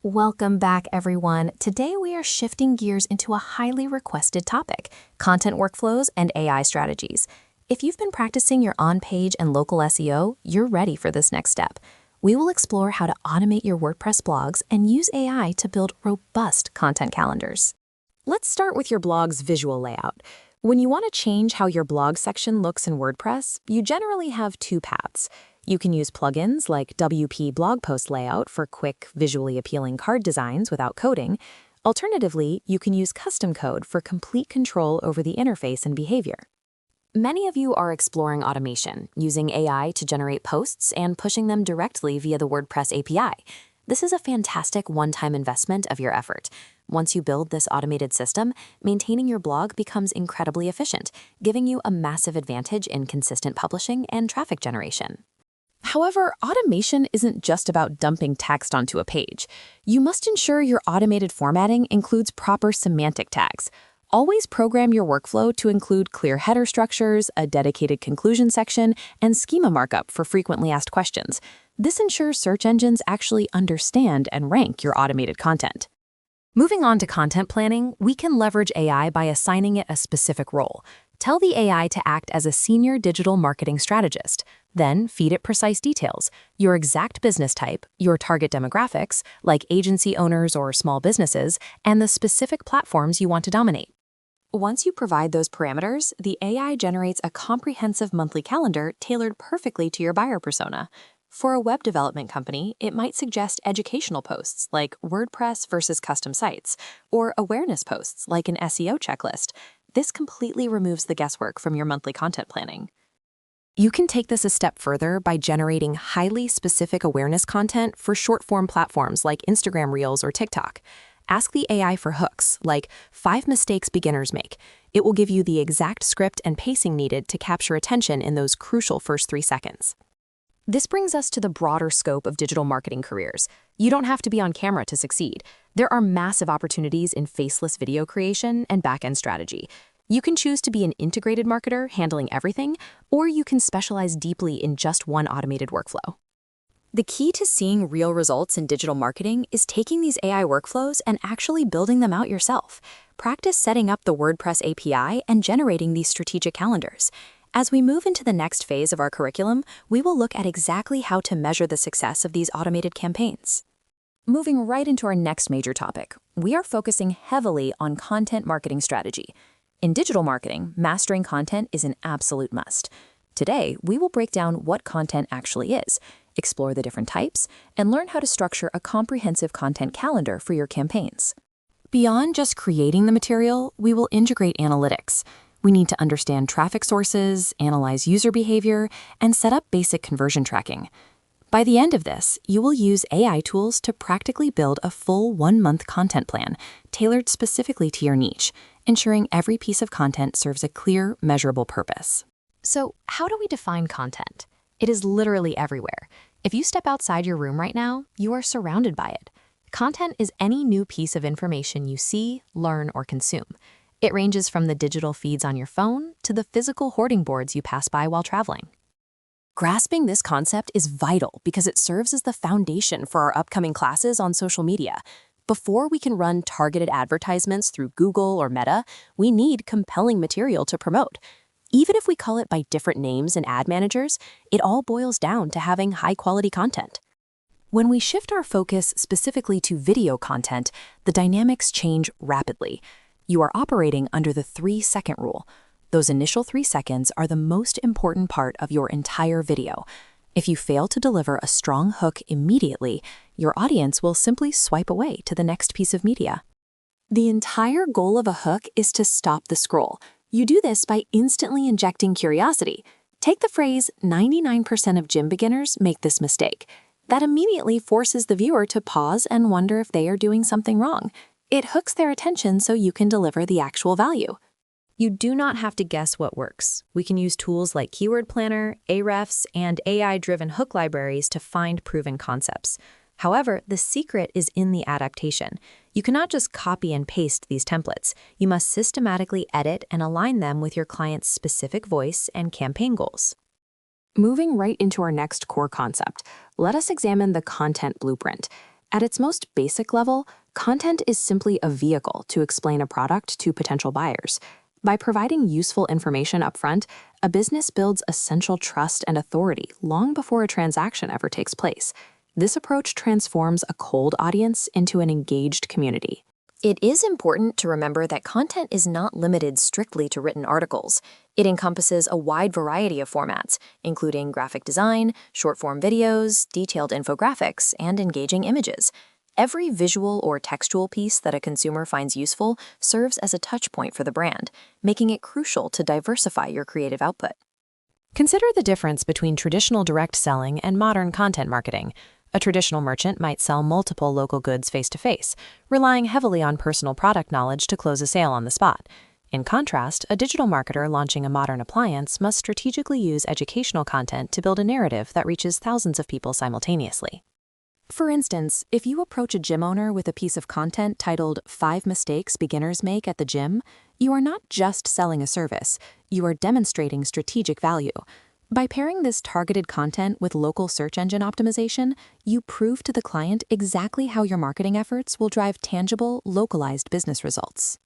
Welcome back, everyone. Today we are shifting gears into a highly requested topic, content workflows and AI strategies. If you've been practicing your on-page and local SEO, you're ready for this next step. We will explore how to automate your WordPress blogs and use AI to build robust content calendars. Let's start with your blog's visual layout. When you want to change how your blog section looks in WordPress, you generally have two paths. You can use plugins like WP Blog Post Layout for quick, visually appealing card designs without coding. Alternatively, you can use custom code for complete control over the interface and behavior. Many of you are exploring automation, using AI to generate posts and pushing them directly via the WordPress API. This is a fantastic one-time investment of your effort. Once you build this automated system, maintaining your blog becomes incredibly efficient, giving you a massive advantage in consistent publishing and traffic generation. However, automation isn't just about dumping text onto a page. You must ensure your automated formatting includes proper semantic tags. Always program your workflow to include clear header structures, a dedicated conclusion section, and schema markup for frequently asked questions. This ensures search engines actually understand and rank your automated content. Moving on to content planning, we can leverage AI by assigning it a specific role. Tell the AI to act as a senior digital marketing strategist. Then feed it precise details, your exact business type, your target demographics, like agency owners or small businesses, and the specific platforms you want to dominate. Once you provide those parameters, the AI generates a comprehensive monthly calendar tailored perfectly to your buyer persona. For a web development company, it might suggest educational posts like WordPress versus custom sites, or awareness posts like an SEO checklist. This completely removes the guesswork from your monthly content planning. You can take this a step further by generating highly specific awareness content for short-form platforms like Instagram Reels or TikTok. Ask the AI for hooks, like 5 mistakes beginners make. It will give you the exact script and pacing needed to capture attention in those crucial first 3 seconds. This brings us to the broader scope of digital marketing careers. You don't have to be on camera to succeed. There are massive opportunities in faceless video creation and back-end strategy. You can choose to be an integrated marketer handling everything, or you can specialize deeply in just one automated workflow. The key to seeing real results in digital marketing is taking these AI workflows and actually building them out yourself. Practice setting up the WordPress API and generating these strategic calendars. As we move into the next phase of our curriculum, we will look at exactly how to measure the success of these automated campaigns. Moving right into our next major topic, we are focusing heavily on content marketing strategy. In digital marketing, mastering content is an absolute must. Today, we will break down what content actually is, explore the different types, and learn how to structure a comprehensive content calendar for your campaigns. Beyond just creating the material, we will integrate analytics. We need to understand traffic sources, analyze user behavior, and set up basic conversion tracking. By the end of this, you will use AI tools to practically build a full 1-month content plan, tailored specifically to your niche, ensuring every piece of content serves a clear, measurable purpose. So, how do we define content? It is literally everywhere. If you step outside your room right now, you are surrounded by it. Content is any new piece of information you see, learn, or consume. It ranges from the digital feeds on your phone to the physical hoarding boards you pass by while traveling. Grasping this concept is vital because it serves as the foundation for our upcoming classes on social media. Before we can run targeted advertisements through Google or Meta, we need compelling material to promote. Even if we call it by different names and ad managers, it all boils down to having high-quality content. When we shift our focus specifically to video content, the dynamics change rapidly. You are operating under the 3-second rule. Those initial 3 seconds are the most important part of your entire video. If you fail to deliver a strong hook immediately, your audience will simply swipe away to the next piece of media. The entire goal of a hook is to stop the scroll. You do this by instantly injecting curiosity. Take the phrase, 99% of gym beginners make this mistake. That immediately forces the viewer to pause and wonder if they are doing something wrong. It hooks their attention so you can deliver the actual value. You do not have to guess what works. We can use tools like Keyword Planner, Ahrefs, and AI-driven hook libraries to find proven concepts. However, the secret is in the adaptation. You cannot just copy and paste these templates. You must systematically edit and align them with your client's specific voice and campaign goals. Moving right into our next core concept, let us examine the content blueprint. At its most basic level, content is simply a vehicle to explain a product to potential buyers. By providing useful information upfront, a business builds essential trust and authority long before a transaction ever takes place. This approach transforms a cold audience into an engaged community. It is important to remember that content is not limited strictly to written articles. It encompasses a wide variety of formats, including graphic design, short-form videos, detailed infographics, and engaging images. Every visual or textual piece that a consumer finds useful serves as a touchpoint for the brand, making it crucial to diversify your creative output. Consider the difference between traditional direct selling and modern content marketing. A traditional merchant might sell multiple local goods face-to-face, relying heavily on personal product knowledge to close a sale on the spot. In contrast, a digital marketer launching a modern appliance must strategically use educational content to build a narrative that reaches thousands of people simultaneously. For instance, if you approach a gym owner with a piece of content titled 5 Mistakes Beginners Make at the Gym, you are not just selling a service, you are demonstrating strategic value. By pairing this targeted content with local search engine optimization, you prove to the client exactly how your marketing efforts will drive tangible, localized business results.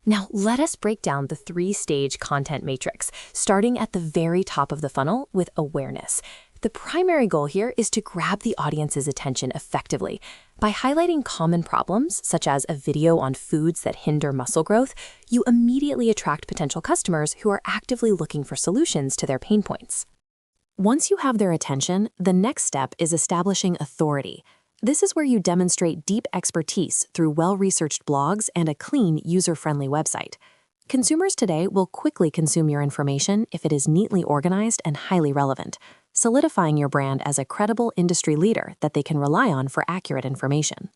Now, let us break down the 3-stage content matrix, starting at the very top of the funnel with awareness. The primary goal here is to grab the audience's attention effectively. By highlighting common problems, such as a video on foods that hinder muscle growth, you immediately attract potential customers who are actively looking for solutions to their pain points. Once you have their attention, the next step is establishing authority. This is where you demonstrate deep expertise through well-researched blogs and a clean, user-friendly website. Consumers today will quickly consume your information if it is neatly organized and highly relevant, solidifying your brand as a credible industry leader that they can rely on for accurate information.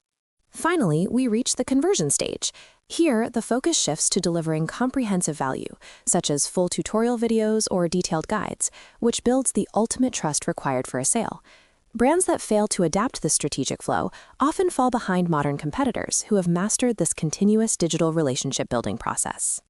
Finally, we reach the conversion stage. Here, the focus shifts to delivering comprehensive value, such as full tutorial videos or detailed guides, which builds the ultimate trust required for a sale. Brands that fail to adapt this strategic flow often fall behind modern competitors who have mastered this continuous digital relationship building process.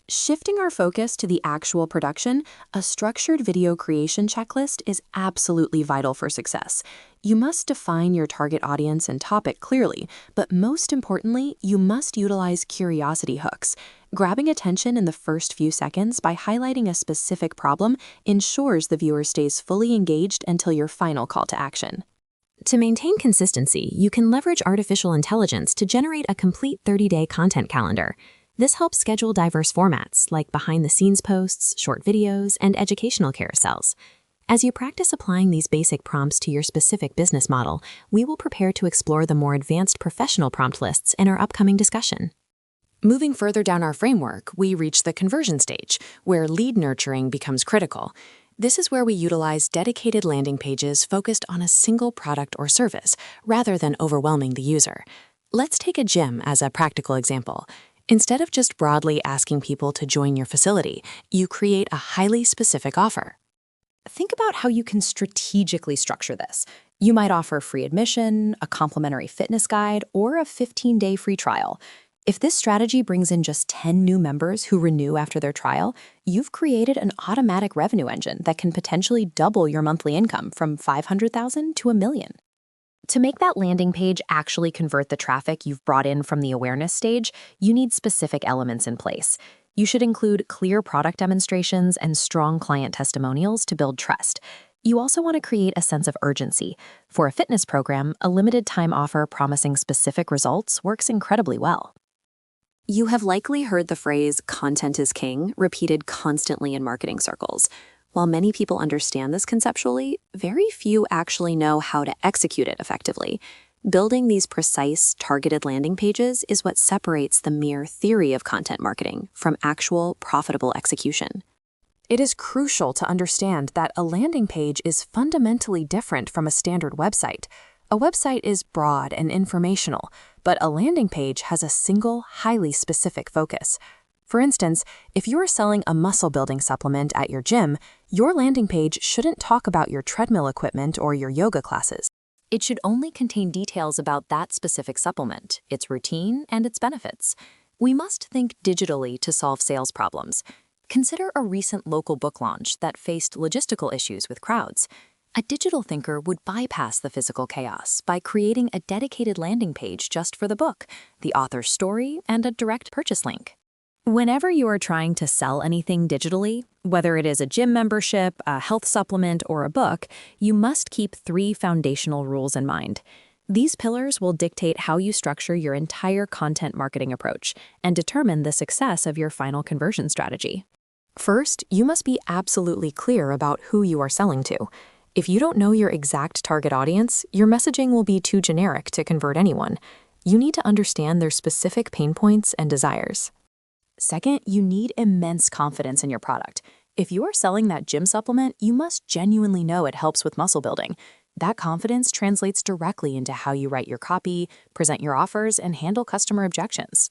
Shifting our focus to the actual production, a structured video creation checklist is absolutely vital for success. You must define your target audience and topic clearly, but most importantly, you must utilize curiosity hooks. Grabbing attention in the first few seconds by highlighting a specific problem ensures the viewer stays fully engaged until your final call to action. To maintain consistency, you can leverage artificial intelligence to generate a complete 30-day content calendar. This helps schedule diverse formats like behind-the-scenes posts, short videos, and educational carousels. As you practice applying these basic prompts to your specific business model, we will prepare to explore the more advanced professional prompt lists in our upcoming discussion. Moving further down our framework, we reach the conversion stage, where lead nurturing becomes critical. This is where we utilize dedicated landing pages focused on a single product or service, rather than overwhelming the user. Let's take a gym as a practical example. Instead of just broadly asking people to join your facility, you create a highly specific offer. Think about how you can strategically structure this. You might offer free admission, a complimentary fitness guide, or a 15-day free trial. If this strategy brings in just 10 new members who renew after their trial, you've created an automatic revenue engine that can potentially double your monthly income from $500,000 to $1 million. To make that landing page actually convert the traffic you've brought in from the awareness stage, you need specific elements in place. You should include clear product demonstrations and strong client testimonials to build trust. You also want to create a sense of urgency. For a fitness program, a limited time offer promising specific results works incredibly well. You have likely heard the phrase "content is king" repeated constantly in marketing circles. While many people understand this conceptually, very few actually know how to execute it effectively. Building these precise, targeted landing pages is what separates the mere theory of content marketing from actual, profitable execution. It is crucial to understand that a landing page is fundamentally different from a standard website. A website is broad and informational, but a landing page has a single, highly specific focus. For instance, if you're selling a muscle-building supplement at your gym, your landing page shouldn't talk about your treadmill equipment or your yoga classes. It should only contain details about that specific supplement, its routine, and its benefits. We must think digitally to solve sales problems. Consider a recent local book launch that faced logistical issues with crowds. A digital thinker would bypass the physical chaos by creating a dedicated landing page just for the book, the author's story, and a direct purchase link. Whenever you are trying to sell anything digitally, whether it is a gym membership, a health supplement, or a book, you must keep 3 foundational rules in mind. These pillars will dictate how you structure your entire content marketing approach and determine the success of your final conversion strategy. First, you must be absolutely clear about who you are selling to. If you don't know your exact target audience, your messaging will be too generic to convert anyone. You need to understand their specific pain points and desires. Second, you need immense confidence in your product. If you are selling that gym supplement, you must genuinely know it helps with muscle building. That confidence translates directly into how you write your copy, present your offers, and handle customer objections.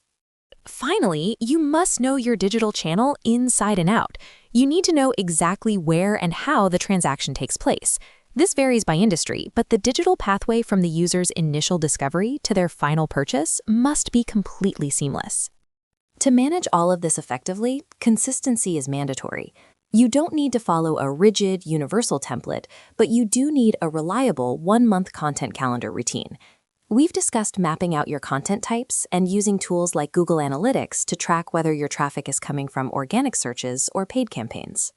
Finally, you must know your digital channel inside and out. You need to know exactly where and how the transaction takes place. This varies by industry, but the digital pathway from the user's initial discovery to their final purchase must be completely seamless. To manage all of this effectively, consistency is mandatory. You don't need to follow a rigid, universal template, but you do need a reliable one-month content calendar routine. We've discussed mapping out your content types and using tools like Google Analytics to track whether your traffic is coming from organic searches or paid campaigns.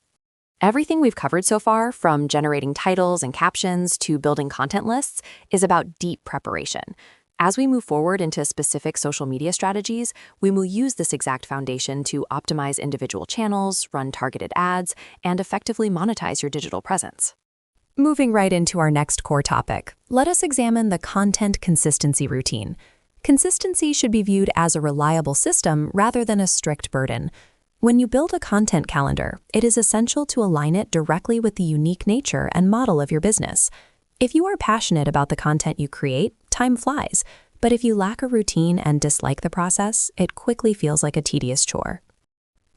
Everything we've covered so far, from generating titles and captions to building content lists, is about deep preparation. As we move forward into specific social media strategies, we will use this exact foundation to optimize individual channels, run targeted ads, and effectively monetize your digital presence. Moving right into our next core topic, let us examine the content consistency routine. Consistency should be viewed as a reliable system rather than a strict burden. When you build a content calendar, it is essential to align it directly with the unique nature and model of your business. If you are passionate about the content you create, time flies. But if you lack a routine and dislike the process, it quickly feels like a tedious chore.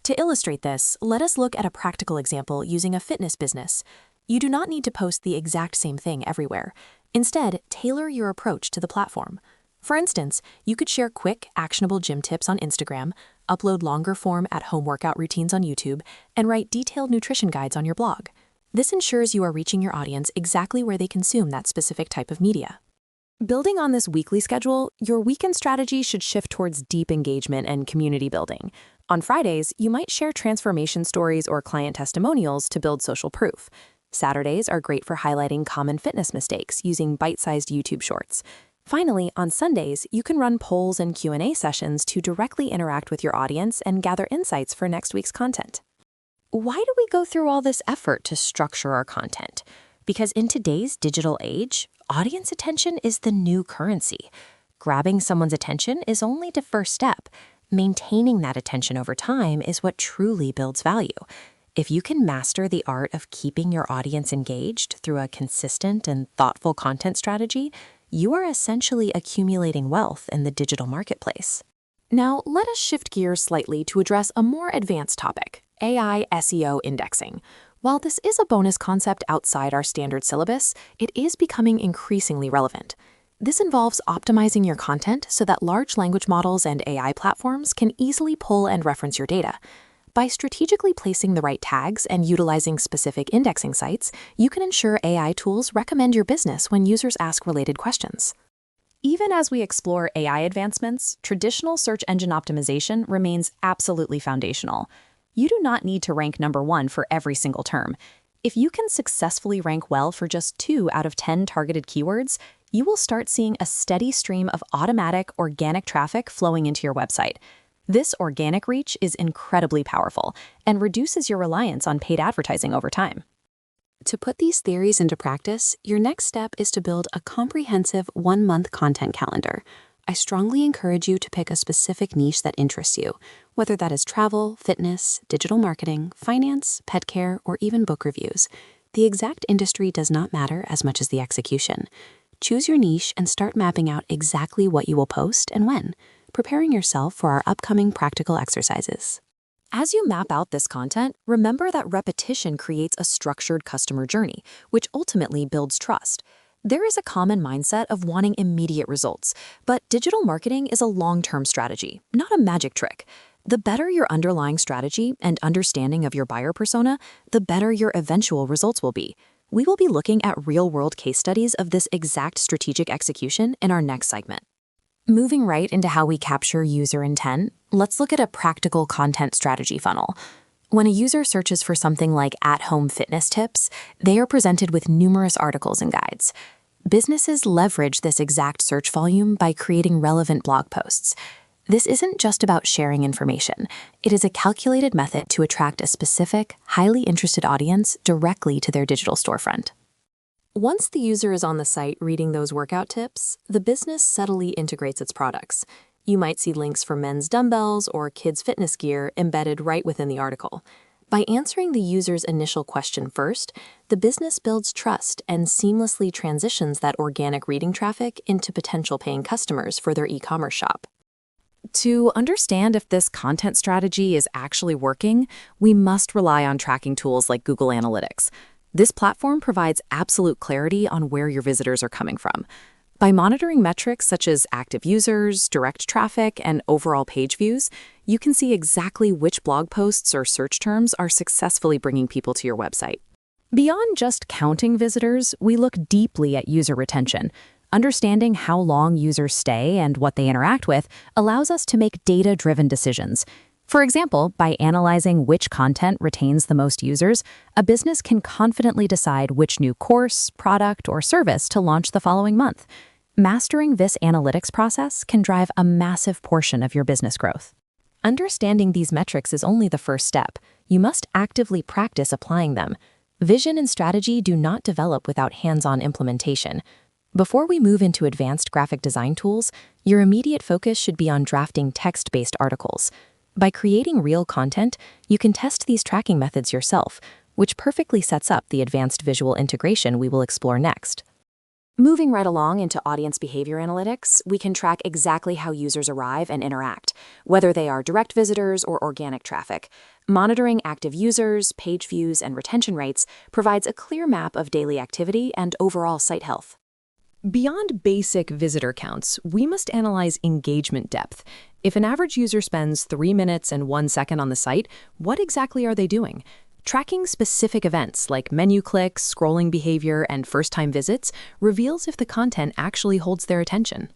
To illustrate this, let us look at a practical example using a fitness business. You do not need to post the exact same thing everywhere. Instead, tailor your approach to the platform. For instance, you could share quick, actionable gym tips on Instagram, upload longer-form at-home workout routines on YouTube, and write detailed nutrition guides on your blog. This ensures you are reaching your audience exactly where they consume that specific type of media. Building on this weekly schedule, your weekend strategy should shift towards deep engagement and community building. On Fridays, you might share transformation stories or client testimonials to build social proof. Saturdays are great for highlighting common fitness mistakes using bite-sized YouTube shorts. Finally, on Sundays, you can run polls and Q&A sessions to directly interact with your audience and gather insights for next week's content. Why do we go through all this effort to structure our content? Because in today's digital age, audience attention is the new currency. Grabbing someone's attention is only the first step. Maintaining that attention over time is what truly builds value. If you can master the art of keeping your audience engaged through a consistent and thoughtful content strategy, you are essentially accumulating wealth in the digital marketplace. Now, let us shift gears slightly to address a more advanced topic: AI SEO indexing. While this is a bonus concept outside our standard syllabus, it is becoming increasingly relevant. This involves optimizing your content so that large language models and AI platforms can easily pull and reference your data. By strategically placing the right tags and utilizing specific indexing sites, you can ensure AI tools recommend your business when users ask related questions. Even as we explore AI advancements, traditional search engine optimization remains absolutely foundational. You do not need to rank number 1 for every single term. If you can successfully rank well for just 2 out of 10 targeted keywords, you will start seeing a steady stream of automatic, organic traffic flowing into your website. This organic reach is incredibly powerful and reduces your reliance on paid advertising over time. To put these theories into practice, your next step is to build a comprehensive one-month content calendar. I strongly encourage you to pick a specific niche that interests you, whether that is travel, fitness, digital marketing, finance, pet care, or even book reviews. The exact industry does not matter as much as the execution. Choose your niche and start mapping out exactly what you will post and when, preparing yourself for our upcoming practical exercises. As you map out this content, remember that repetition creates a structured customer journey, which ultimately builds trust. There is a common mindset of wanting immediate results, but digital marketing is a long-term strategy, not a magic trick. The better your underlying strategy and understanding of your buyer persona, the better your eventual results will be. We will be looking at real-world case studies of this exact strategic execution in our next segment. Moving right into how we capture user intent, let's look at a practical content strategy funnel. When a user searches for something like at-home fitness tips, they are presented with numerous articles and guides. Businesses leverage this exact search volume by creating relevant blog posts. This isn't just about sharing information. It is a calculated method to attract a specific, highly interested audience directly to their digital storefront. Once the user is on the site reading those workout tips, the business subtly integrates its products. You might see links for men's dumbbells or kids' fitness gear embedded right within the article. By answering the user's initial question first, the business builds trust and seamlessly transitions that organic reading traffic into potential paying customers for their e-commerce shop. To understand if this content strategy is actually working, we must rely on tracking tools like Google Analytics. This platform provides absolute clarity on where your visitors are coming from. By monitoring metrics such as active users, direct traffic, and overall page views, you can see exactly which blog posts or search terms are successfully bringing people to your website. Beyond just counting visitors, we look deeply at user retention. Understanding how long users stay and what they interact with allows us to make data-driven decisions. For example, by analyzing which content retains the most users, a business can confidently decide which new course, product, or service to launch the following month. Mastering this analytics process can drive a massive portion of your business growth. Understanding these metrics is only the first step. You must actively practice applying them. Vision and strategy do not develop without hands-on implementation. Before we move into advanced graphic design tools, your immediate focus should be on drafting text-based articles. By creating real content, you can test these tracking methods yourself, which perfectly sets up the advanced visual integration we will explore next. Moving right along into audience behavior analytics, we can track exactly how users arrive and interact, whether they are direct visitors or organic traffic. Monitoring active users, page views, and retention rates provides a clear map of daily activity and overall site health. Beyond basic visitor counts, we must analyze engagement depth. If an average user spends 3 minutes and 1 second on the site, what exactly are they doing? Tracking specific events like menu clicks, scrolling behavior, and first-time visits reveals if the content actually holds their attention.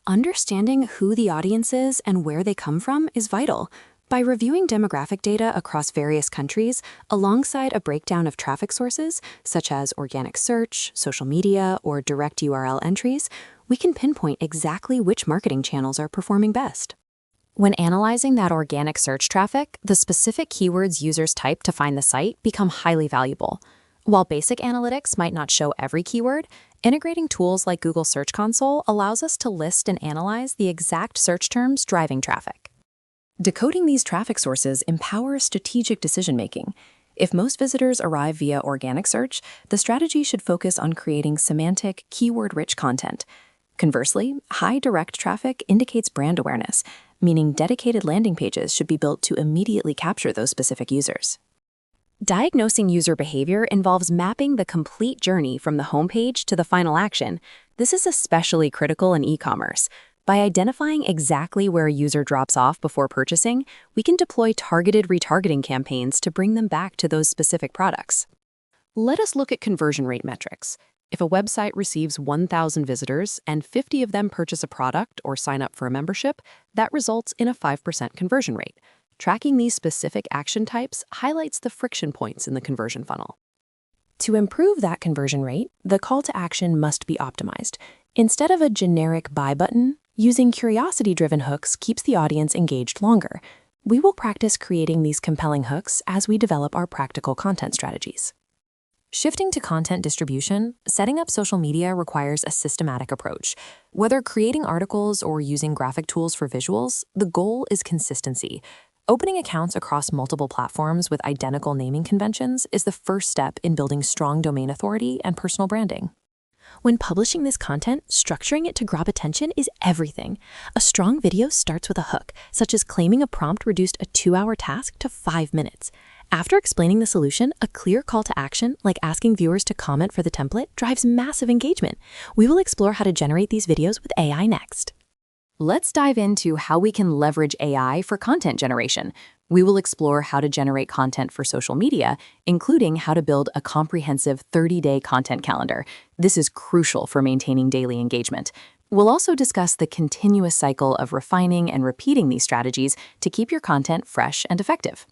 Understanding who the audience is and where they come from is vital. By reviewing demographic data across various countries, alongside a breakdown of traffic sources, such as organic search, social media, or direct URL entries, we can pinpoint exactly which marketing channels are performing best. When analyzing that organic search traffic, the specific keywords users type to find the site become highly valuable. While basic analytics might not show every keyword, integrating tools like Google Search Console allows us to list and analyze the exact search terms driving traffic. Decoding these traffic sources empowers strategic decision-making. If most visitors arrive via organic search, the strategy should focus on creating semantic, keyword-rich content. Conversely, high direct traffic indicates brand awareness, meaning dedicated landing pages should be built to immediately capture those specific users. Diagnosing user behavior involves mapping the complete journey from the homepage to the final action. This is especially critical in e-commerce. By identifying exactly where a user drops off before purchasing, we can deploy targeted retargeting campaigns to bring them back to those specific products. Let us look at conversion rate metrics. If a website receives 1,000 visitors and 50 of them purchase a product or sign up for a membership, that results in a 5% conversion rate. Tracking these specific action types highlights the friction points in the conversion funnel. To improve that conversion rate, the call to action must be optimized. Instead of a generic buy button, using curiosity-driven hooks keeps the audience engaged longer. We will practice creating these compelling hooks as we develop our practical content strategies. Shifting to content distribution, setting up social media requires a systematic approach. Whether creating articles or using graphic tools for visuals, the goal is consistency. Opening accounts across multiple platforms with identical naming conventions is the first step in building strong domain authority and personal branding. When publishing this content, structuring it to grab attention is everything. A strong video starts with a hook, such as claiming a prompt reduced a 2-hour task to 5 minutes. After explaining the solution, a clear call to action, like asking viewers to comment for the template, drives massive engagement. We will explore how to generate these videos with AI next. Let's dive into how we can leverage AI for content generation. We will explore how to generate content for social media, including how to build a comprehensive 30-day content calendar. This is crucial for maintaining daily engagement. We'll also discuss the continuous cycle of refining and repeating these strategies to keep your content fresh and effective.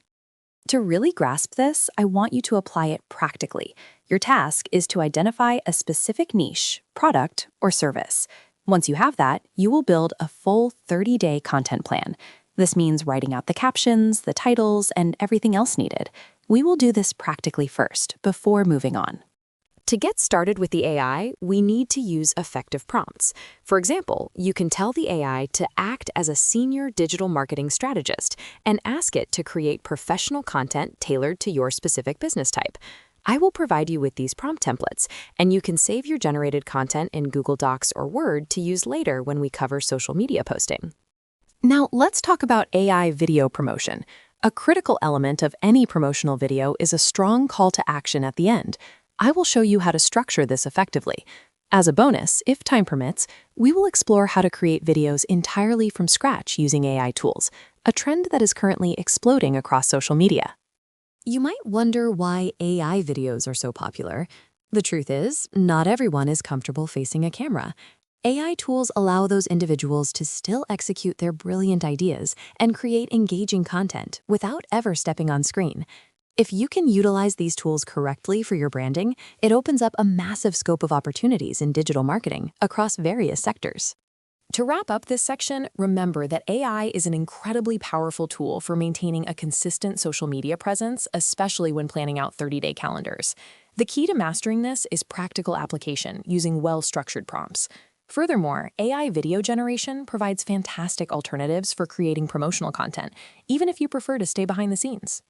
To really grasp this, I want you to apply it practically. Your task is to identify a specific niche, product, or service. Once you have that, you will build a full 30-day content plan. This means writing out the captions, the titles, and everything else needed. We will do this practically first, before moving on. To get started with the AI, we need to use effective prompts. For example, you can tell the AI to act as a senior digital marketing strategist and ask it to create professional content tailored to your specific business type. I will provide you with these prompt templates, and you can save your generated content in Google Docs or Word to use later when we cover social media posting. Now, let's talk about AI video promotion. A critical element of any promotional video is a strong call to action at the end. I will show you how to structure this effectively. As a bonus, if time permits, we will explore how to create videos entirely from scratch using AI tools, a trend that is currently exploding across social media. You might wonder why AI videos are so popular. The truth is, not everyone is comfortable facing a camera. AI tools allow those individuals to still execute their brilliant ideas and create engaging content without ever stepping on screen. If you can utilize these tools correctly for your branding, it opens up a massive scope of opportunities in digital marketing across various sectors. To wrap up this section, remember that AI is an incredibly powerful tool for maintaining a consistent social media presence, especially when planning out 30-day calendars. The key to mastering this is practical application using well-structured prompts. Furthermore, AI video generation provides fantastic alternatives for creating promotional content, even if you prefer to stay behind the scenes.